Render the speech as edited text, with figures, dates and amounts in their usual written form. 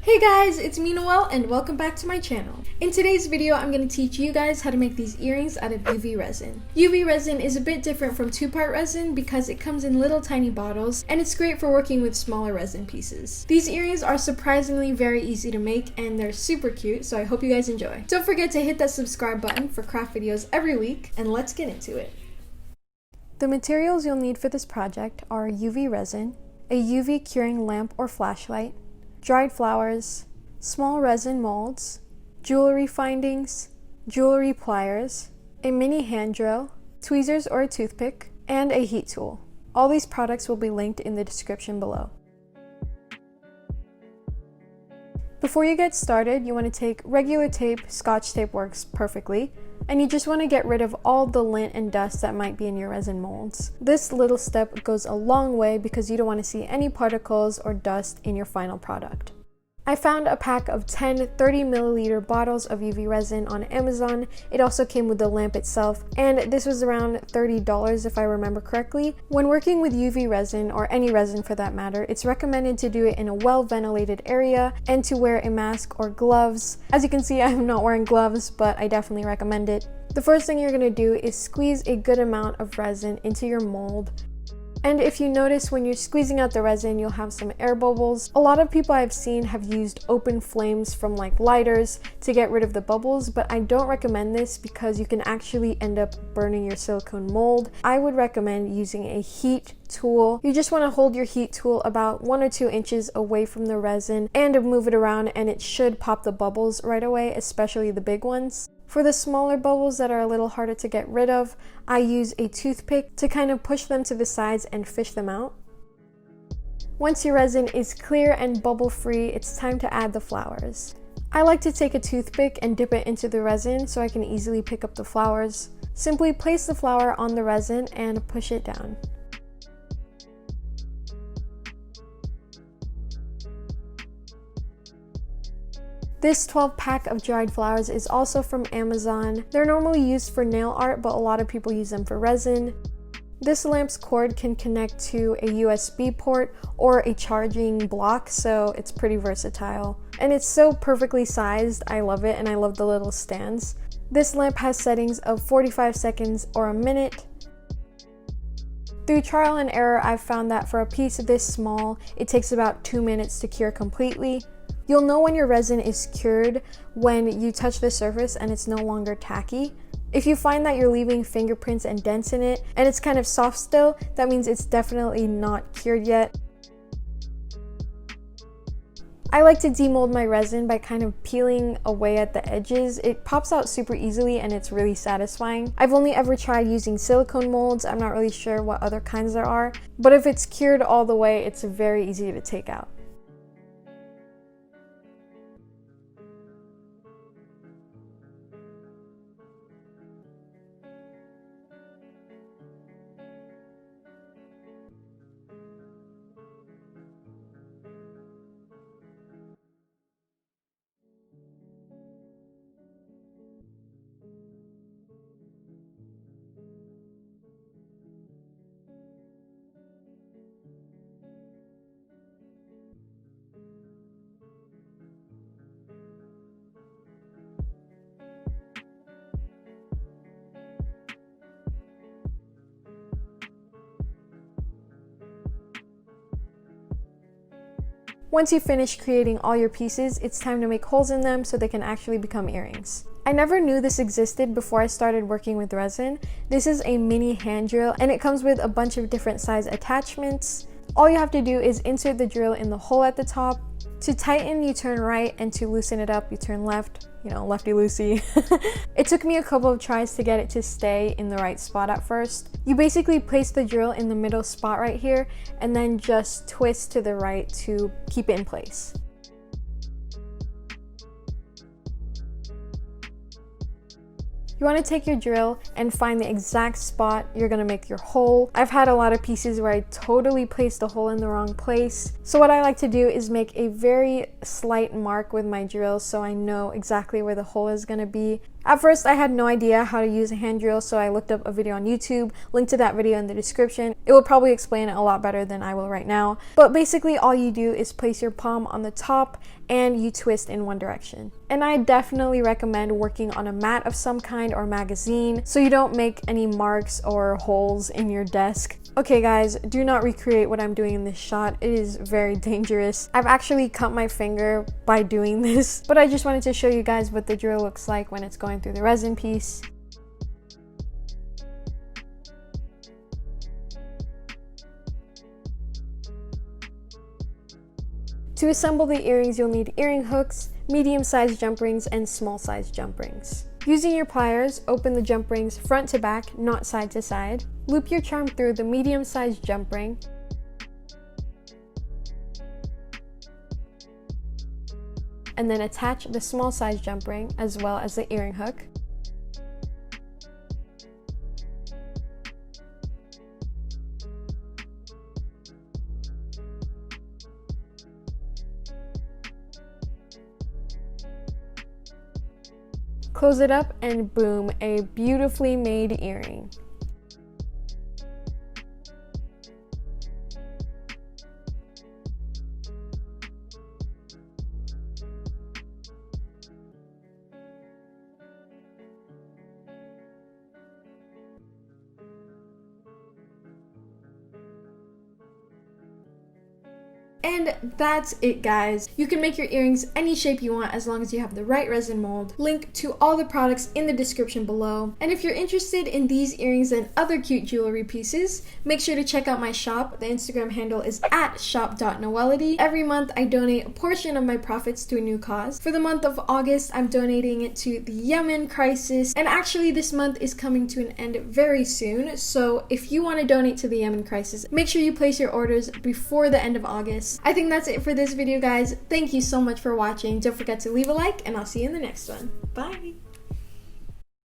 Hey guys, it's Ximena and welcome back to my channel. In today's video, I'm going to teach you guys how to make these earrings out of UV resin. UV resin is a bit different from two-part resin because it comes in little tiny bottles and it's great for working with smaller resin pieces. These earrings are surprisingly very easy to make and they're super cute, so I hope you guys enjoy. Don't forget to hit that subscribe button for craft videos every week, and let's get into it. The materials you'll need for this project are UV resin, a UV curing lamp or flashlight, dried flowers, small resin molds, jewelry findings, jewelry pliers, a mini hand drill, tweezers or a toothpick, and a heat tool. All these products will be linked in the description below. Before you get started, you want to take regular tape. Scotch tape works perfectly, and you just want to get rid of all the lint and dust that might be in your resin molds. This little step goes a long way because you don't want to see any particles or dust in your final product. I found a pack of 10 30 milliliter bottles of UV resin on Amazon. It also came with the lamp itself, and this was around $30 if I remember correctly. When working with UV resin, or any resin for that matter, it's recommended to do it in a well-ventilated area and to wear a mask or gloves. As you can see, I'm not wearing gloves, but I definitely recommend it. The first thing you're going to do is squeeze a good amount of resin into your mold. And if you notice, when you're squeezing out the resin, you'll have some air bubbles. A lot of people I've seen have used open flames from like lighters to get rid of the bubbles, but I don't recommend this because you can actually end up burning your silicone mold. I would recommend using a heat tool. You just want to hold your heat tool about 1 or 2 inches away from the resin and move it around, and it should pop the bubbles right away, especially the big ones. For the smaller bubbles that are a little harder to get rid of, I use a toothpick to kind of push them to the sides and fish them out. Once your resin is clear and bubble free, it's time to add the flowers. I like to take a toothpick and dip it into the resin so I can easily pick up the flowers. Simply place the flower on the resin and push it down. This 12 pack of dried flowers is also from Amazon. They're normally used for nail art, but a lot of people use them for resin. This lamp's cord can connect to a USB port or a charging block, so it's pretty versatile. And it's so perfectly sized. I love it, and I love the little stands. This lamp has settings of 45 seconds or a minute. Through trial and error, I've found that for a piece this small, it takes about 2 minutes to cure completely. You'll know when your resin is cured when you touch the surface and it's no longer tacky. If you find that you're leaving fingerprints and dents in it and it's kind of soft still, that means it's definitely not cured yet. I like to demold my resin by kind of peeling away at the edges. It pops out super easily and it's really satisfying. I've only ever tried using silicone molds. I'm not really sure what other kinds there are, but if it's cured all the way, it's very easy to take out. Once you finish creating all your pieces, it's time to make holes in them so they can actually become earrings. I never knew this existed before I started working with resin. This is a mini hand drill and it comes with a bunch of different size attachments. All you have to do is insert the drill in the hole at the top. To tighten, you turn right, and to loosen it up, you turn left. You know, lefty-loosey. It took me a couple of tries to get it to stay in the right spot at first. You basically place the drill in the middle spot right here, and then just twist to the right to keep it in place. you want to take your drill and find the exact spot you're going to make your hole. I've had a lot of pieces where I totally placed the hole in the wrong place. So what I like to do is make a very slight mark with my drill so I know exactly where the hole is going to be. At first, I had no idea how to use a hand drill, so I looked up a video on YouTube, link to that video in the description. It will probably explain it a lot better than I will right now. But basically, all you do is place your palm on the top and you twist in one direction. And I definitely recommend working on a mat of some kind or magazine so you don't make any marks or holes in your desk. Okay guys, do not recreate what I'm doing in this shot. It is very dangerous. I've actually cut my finger by doing this, but I just wanted to show you guys what the drill looks like when it's going through the resin piece. To assemble the earrings, you'll need earring hooks, medium-sized jump rings, and small-sized jump rings. Using your pliers, open the jump rings front to back, not side to side. Loop your charm through the medium-sized jump ring. And then attach the small-sized jump ring as well as the earring hook. Close it up and boom, a beautifully made earring. And that's it guys. You can make your earrings any shape you want as long as you have the right resin mold. Link to all the products in the description below. And if you're interested in these earrings and other cute jewelry pieces, make sure to check out my shop. The Instagram handle is @shop.noelity. Every month I donate a portion of my profits to a new cause. For the month of August, I'm donating it to the Yemen crisis. And actually this month is coming to an end very soon. So if you want to donate to the Yemen crisis, make sure you place your orders before the end of August. I think that's it for this video guys. Thank you so much for watching. Don't forget to leave a like and I'll see you in the next one. Bye!